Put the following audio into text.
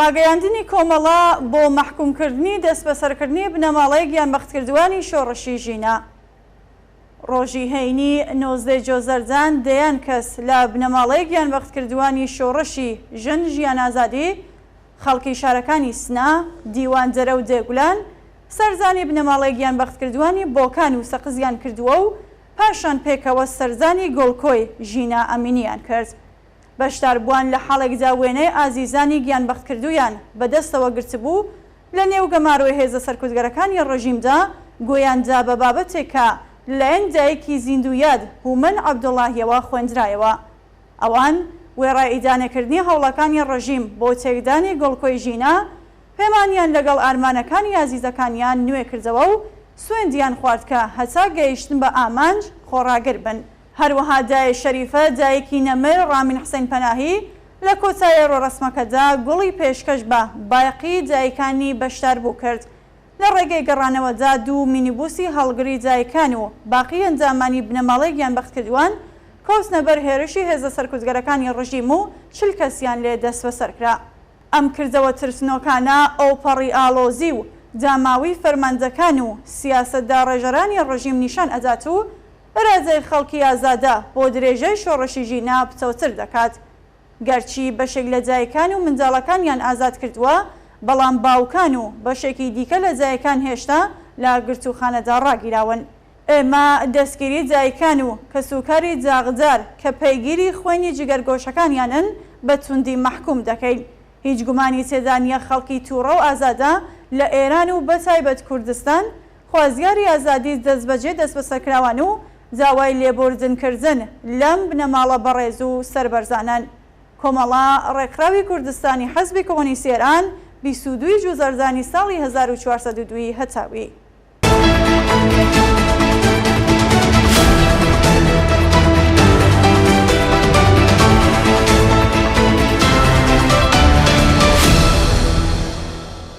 ڕاگەیاندنی کۆمەڵە بۆ مەحکومکردنی دەست بەسەرکردنی بنەماڵەیەک یان بەختکردوانی شۆڕشی ژینە. ڕۆژی هەینی 19 جۆزەرجان دەیان کەس لە بنەماڵەیەک یان بەختکردوانی شۆڕشی ژن ژیان ئازادی خەڵکی شارەکانی سنا، دیوانجەرە و جێگولان سەرزانی بنەماڵەیەک یان بەختکردوانی بۆکان و سەقزیان کردووە و پاشان پێکەوە سەرزانی گۆڵکۆی ژینە ئەمینیان کرد. بەشداربووان لە حاڵێکدا وێنەی ئازیزانی گیان بەختکردویان بەدەستەوە گرتبوو لە نێو گەماڕۆی هێزە سەرکوتگەرەکانی ڕژیمدا گۆیانجا بە بابەتێک کە لەیەن دایکی زیندویاد هومەن عەبدوڵڵاهیەوە خوێندرایەوە. ئەوان وێڕای ئیدانەکردنی هەوڵەکانی ڕژیم بۆ تێکدانی گۆڵکۆی ژینە پەیمانیان لەگەڵ ئارمانەکانی ئازیزەکانیان نوێ کردەوە و سوێندیان خوارد کە هەتا گەیشتن بە ئامانج خۆڕاگر بن. هەروەها دایە شەریفە دایکی نەمر ڕامین حسین پەناهی لە کۆتایە ڕۆڕەسمەکەدا گوڵی پێشکەش بە بایقی دایکانی بەشدار بوو کرد. لە ڕێگەی گەڕانەوەدا دوو مینیبوسی هەڵگری دایکان و باقی ئەنجامانی بنەماڵەیەک یان بەختکردوان کۆچنە بەر هێرشی هێزە سەرکوتگەرەکانی ڕژیم و 40 کەسیان لێ دەست بەسەرکرا. ئەم کردەوە ترسنۆکانە ئەوپەڕی ئالۆزی و داماوی فەرماندەکان و سیاسەتدا ڕێژەرانی ڕژیم نیشان ئەدات و بەرازەی خەڵکی ئازادە بۆ درێژەی شۆڕشی ژینە پچەوتر دەکات. گەرچی بەشێک لە جایکان و منداڵەکانیان ئازاد کردووە، بەڵام باوکان و بەشێکی دیکە لە جایکان هێشتا لە گرتوخانەدا ڕاگیراون. ئێمە دەستگیری جایکان و کەسوکاری جاغدار کە پەیگیری خوێنی جگەرگۆشەکانیانن بە توندی مەحکوم دەکەین. هیچ گومانی تێدا نییە خەڵکی تووڕە و ئازادە لە ئێران و بەتایبەت کوردستان خوازیاری ئازادی دەستبەجێ دەست بەسەرکراوان و داوای لێبوردنکردن لەم بنەماڵە بەڕێز و سەربەرزانان. کۆمەڵە ڕێکخراوی کوردستانی حەزبی کۆمۆنیستی ئێران 22 جوزەردانی ساڵی 1402 هەتاوی.